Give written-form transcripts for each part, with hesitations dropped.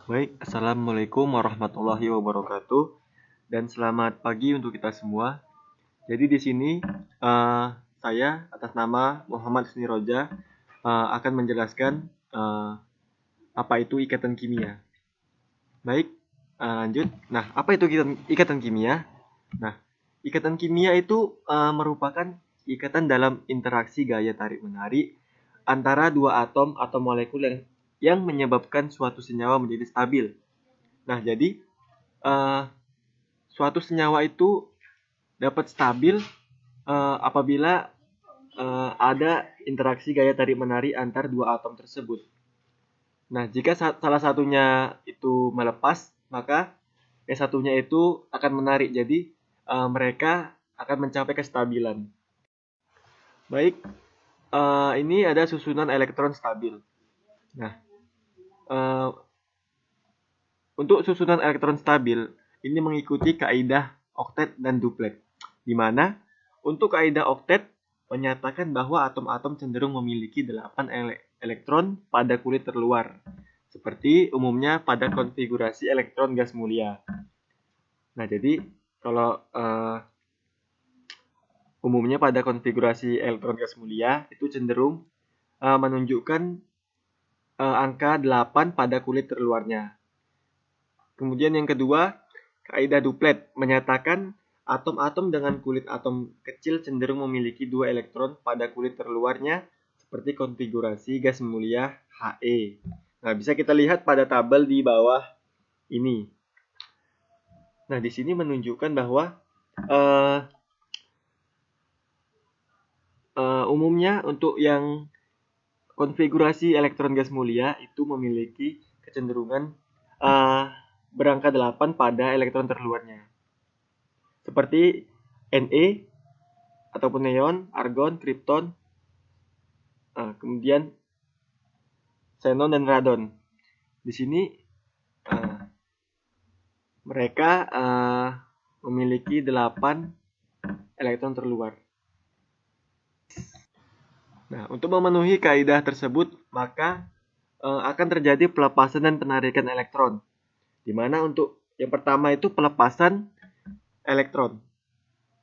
Baik, Assalamualaikum warahmatullahi wabarakatuh dan selamat pagi untuk kita semua. Jadi di sini saya atas nama Muhammad Husni Roja akan menjelaskan apa itu ikatan kimia. Baik, lanjut. Nah, apa itu ikatan kimia? Nah, ikatan kimia itu merupakan ikatan dalam interaksi gaya tarik-menarik antara dua atom atau molekul yang menyebabkan suatu senyawa menjadi stabil. Nah, jadi suatu senyawa itu dapat stabil apabila ada interaksi gaya tarik-menarik antar dua atom tersebut. Nah, jika salah satunya itu melepas, maka yang satunya itu akan menarik. Jadi, mereka akan mencapai kestabilan. Baik, ini ada susunan elektron stabil. Nah, untuk susunan elektron stabil, ini mengikuti kaidah oktet dan duplet, di mana untuk kaidah oktet menyatakan bahwa atom-atom cenderung memiliki 8 elektron pada kulit terluar, seperti umumnya pada konfigurasi elektron gas mulia. Nah, jadi kalau umumnya pada konfigurasi elektron gas mulia itu cenderung menunjukkan angka 8 pada kulit terluarnya. Kemudian yang kedua, kaidah duplet menyatakan atom-atom dengan kulit atom kecil cenderung memiliki 2 elektron pada kulit terluarnya seperti konfigurasi gas mulia He. Nah, bisa kita lihat pada tabel di bawah ini. Nah, di sini menunjukkan bahwa umumnya untuk yang konfigurasi elektron gas mulia itu memiliki kecenderungan berangka 8 pada elektron terluarnya. Seperti Ne ataupun neon, argon, kripton, kemudian xenon dan radon. Di sini mereka memiliki 8 elektron terluar. Nah, untuk memenuhi kaidah tersebut, maka akan terjadi pelepasan dan penarikan elektron. Di mana untuk yang pertama itu pelepasan elektron.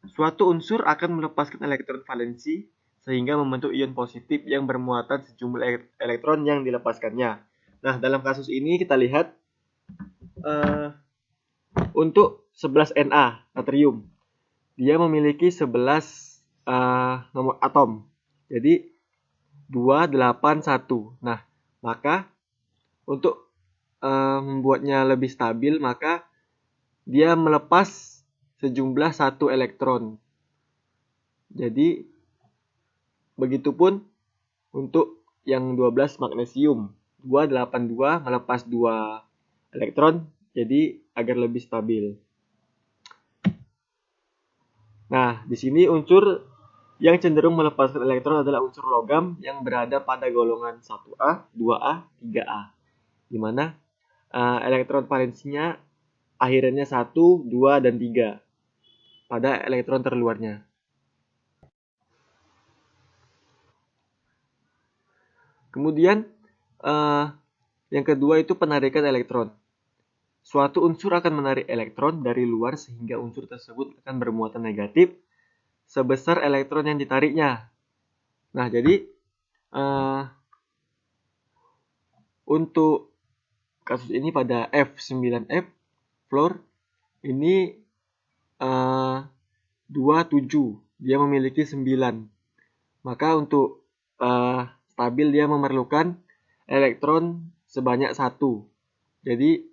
Suatu unsur akan melepaskan elektron valensi sehingga membentuk ion positif yang bermuatan sejumlah elektron yang dilepaskannya. Nah, dalam kasus ini kita lihat untuk 11Na natrium, dia memiliki 11 nomor atom. Jadi 281. Nah, maka untuk membuatnya lebih stabil, maka dia melepas sejumlah 1 elektron. Jadi, begitupun untuk yang 12 magnesium. 282 melepas 2 elektron, jadi agar lebih stabil. Nah, di sini unsur yang cenderung melepaskan elektron adalah unsur logam yang berada pada golongan 1A, 2A, 3A. Di mana elektron valensinya akhirannya 1, 2, dan 3 pada elektron terluarnya. Kemudian yang kedua itu penarikan elektron. Suatu unsur akan menarik elektron dari luar sehingga unsur tersebut akan bermuatan negatif sebesar elektron yang ditariknya. Nah, jadi untuk kasus ini pada F9F fluor ini 27, dia memiliki 9. Maka untuk stabil dia memerlukan elektron sebanyak 1. Jadi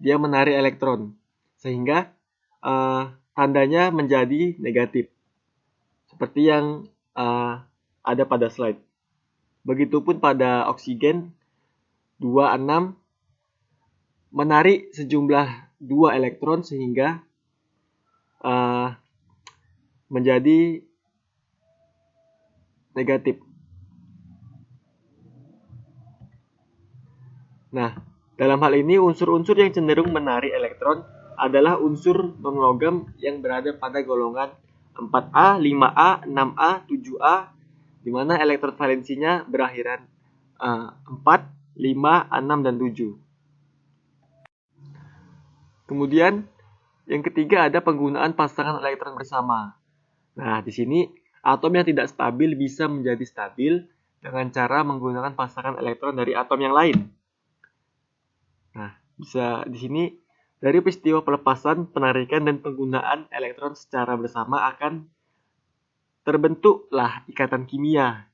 dia menarik elektron sehingga tandanya menjadi negatif seperti yang ada pada slide. Begitupun pada oksigen 26 menarik sejumlah 2 elektron sehingga menjadi negatif. Nah, dalam hal ini unsur-unsur yang cenderung menarik elektron adalah unsur non-logam yang berada pada golongan 4A, 5A, 6A, 7A, di mana elektron valensinya berakhiran 4, 5, 6, dan 7. Kemudian yang ketiga ada penggunaan pasangan elektron bersama. Nah, di sini atom yang tidak stabil bisa menjadi stabil dengan cara menggunakan pasangan elektron dari atom yang lain. Nah, bisa di sini dari peristiwa pelepasan, penarikan, dan penggunaan elektron secara bersama akan terbentuklah ikatan kimia.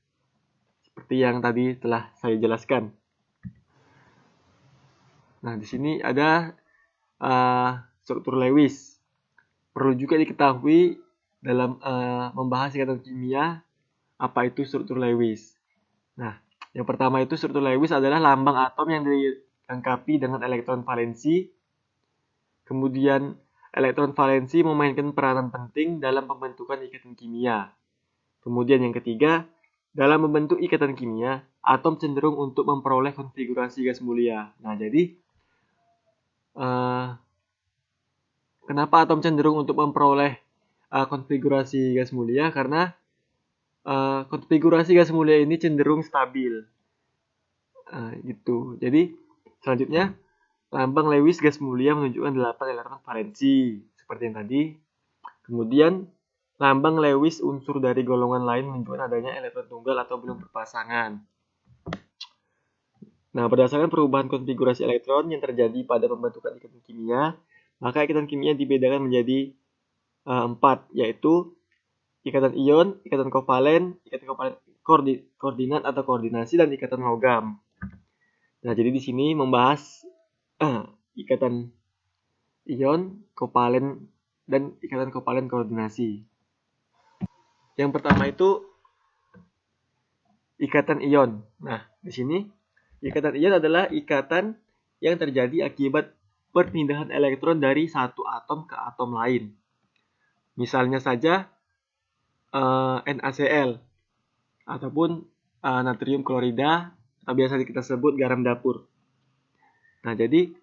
Seperti yang tadi telah saya jelaskan. Nah, di sini ada struktur Lewis. Perlu juga diketahui dalam membahas ikatan kimia, apa itu struktur Lewis. Nah, yang pertama itu struktur Lewis adalah lambang atom yang dilengkapi dengan elektron valensi. Kemudian elektron valensi memainkan peranan penting dalam pembentukan ikatan kimia. Kemudian yang ketiga, dalam membentuk ikatan kimia, atom cenderung untuk memperoleh konfigurasi gas mulia. Nah, jadi kenapa atom cenderung untuk memperoleh konfigurasi gas mulia? Karena konfigurasi gas mulia ini cenderung stabil. Gitu. Jadi selanjutnya lambang Lewis gas mulia menunjukkan 8 elektron valensi seperti yang tadi. Kemudian lambang Lewis unsur dari golongan lain menunjukkan adanya elektron tunggal atau belum berpasangan. Nah, berdasarkan perubahan konfigurasi elektron yang terjadi pada pembentukan ikatan kimia, maka ikatan kimia dibedakan menjadi 4, yaitu ikatan ion, ikatan kovalen, ikatan koordinat atau koordinasi, dan ikatan logam. Nah, jadi di sini membahas ikatan ion, kovalen, dan ikatan kovalen koordinasi. Yang pertama itu ikatan ion. Nah, di sini ikatan ion adalah ikatan yang terjadi akibat perpindahan elektron dari satu atom ke atom lain. Misalnya saja NaCl ataupun natrium klorida atau biasa kita sebut garam dapur. Nah, jadi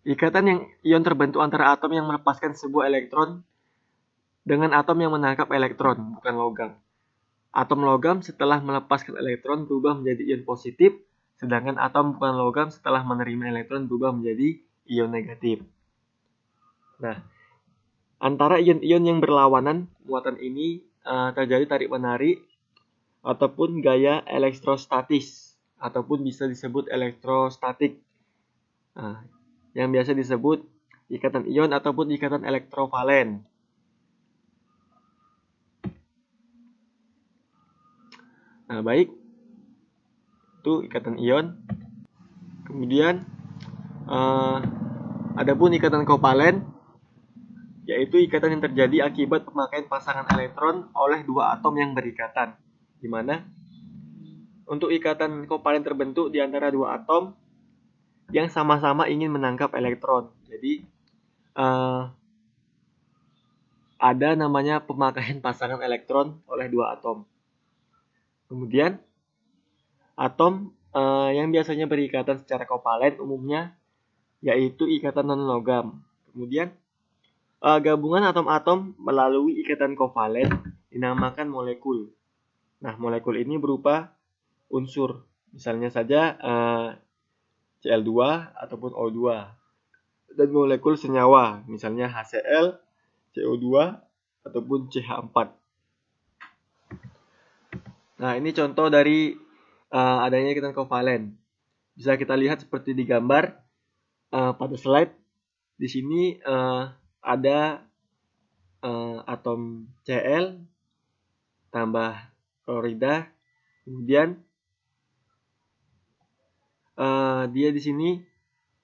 ikatan yang ion terbentuk antara atom yang melepaskan sebuah elektron dengan atom yang menangkap elektron, bukan logam. Atom logam setelah melepaskan elektron berubah menjadi ion positif, sedangkan atom bukan logam setelah menerima elektron berubah menjadi ion negatif. Nah, antara ion-ion yang berlawanan muatan ini terjadi tarik-menarik ataupun gaya elektrostatis, ataupun bisa disebut elektrostatik, yang biasa disebut ikatan ion ataupun ikatan elektrovalen. Nah, baik, itu ikatan ion. Kemudian adapun ikatan kovalen, yaitu ikatan yang terjadi akibat pemakaian pasangan elektron oleh dua atom yang berikatan, di mana untuk ikatan kovalen terbentuk di antara dua atom yang sama-sama ingin menangkap elektron. Jadi ada namanya pemakaian pasangan elektron oleh dua atom. Kemudian atom yang biasanya berikatan secara kovalen umumnya yaitu ikatan non-logam. Kemudian gabungan atom-atom melalui ikatan kovalen dinamakan molekul. Nah, molekul ini berupa unsur, misalnya saja Cl2 ataupun O2. Dan molekul senyawa, misalnya HCl, CO2 ataupun CH4. Nah, ini contoh dari adanya ikatan kovalen. Bisa kita lihat seperti di gambar pada slide. Di sini ada atom Cl tambah klorida, kemudian dia di sini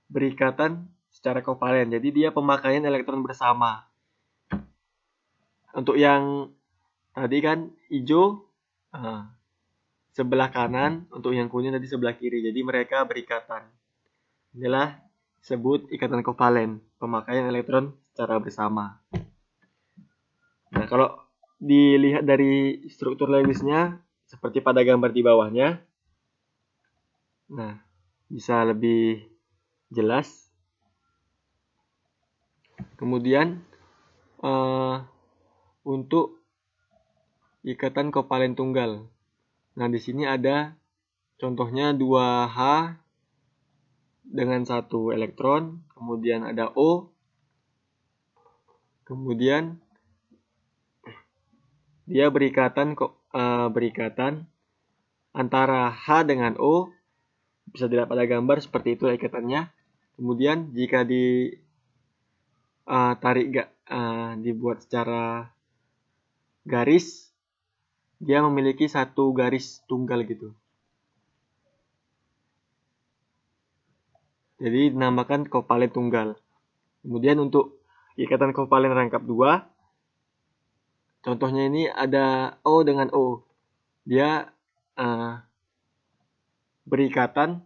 berikatan secara kovalen. Jadi dia pemakaian elektron bersama. Untuk yang tadi kan hijau sebelah kanan, untuk yang kuning tadi sebelah kiri. Jadi mereka berikatan. Inilah disebut ikatan kovalen, pemakaian elektron secara bersama. Nah, kalau dilihat dari struktur Lewisnya seperti pada gambar di bawahnya, nah bisa lebih jelas. Kemudian untuk ikatan kovalen tunggal. Nah, di sini ada contohnya 2H dengan 1 elektron, kemudian ada O, kemudian dia berikatan antara H dengan O, bisa dilihat pada gambar seperti itu ikatannya. Kemudian jika dibuat secara garis, dia memiliki 1 garis tunggal gitu. Jadi dinamakan kovalen tunggal. Kemudian untuk ikatan kovalen rangkap 2, contohnya ini ada O dengan O. Dia berikatan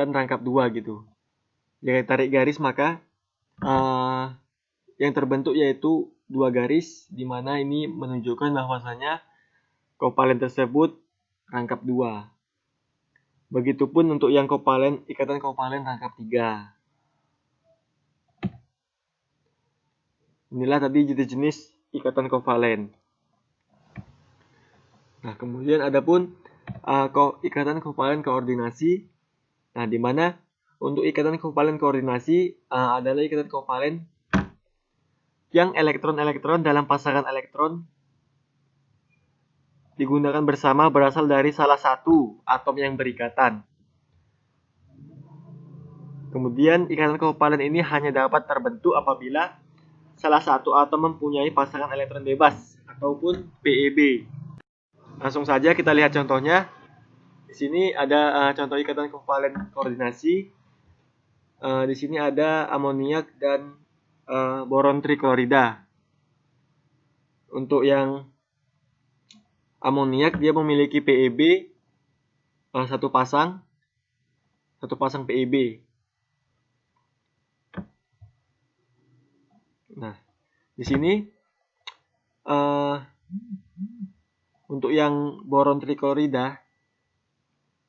rangkap 2 gitu. Jika tarik garis maka yang terbentuk yaitu 2 garis, di mana ini menunjukkan bahwasanya kovalen tersebut rangkap 2. Begitupun untuk yang ikatan kovalen rangkap 3. Inilah tadi jenis-jenis ikatan kovalen. Nah, kemudian adapun ikatan kovalen koordinasi. Nah, di mana untuk ikatan kovalen koordinasi adalah ikatan kovalen yang elektron-elektron dalam pasangan elektron digunakan bersama berasal dari salah satu atom yang berikatan. Kemudian ikatan kovalen ini hanya dapat terbentuk apabila salah satu atom mempunyai pasangan elektron bebas ataupun PEB. Langsung saja kita lihat contohnya. Di sini ada contoh ikatan kovalen koordinasi. Di sini ada amoniak dan boron triklorida. Untuk yang amoniak dia memiliki PEB satu pasang PEB. Nah, di sini untuk yang boron triklorida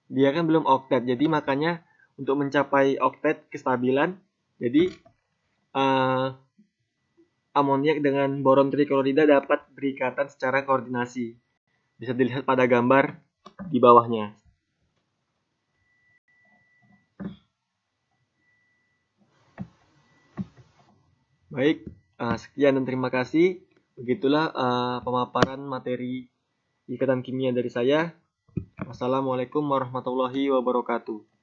dia kan belum oktet, jadi makanya untuk mencapai oktet kestabilan, jadi amoniak dengan boron triklorida dapat berikatan secara koordinasi. Bisa dilihat pada gambar di bawahnya. Baik, sekian dan terima kasih. Begitulah pemaparan materi ikatan kimia dari saya. Wassalamualaikum warahmatullahi wabarakatuh.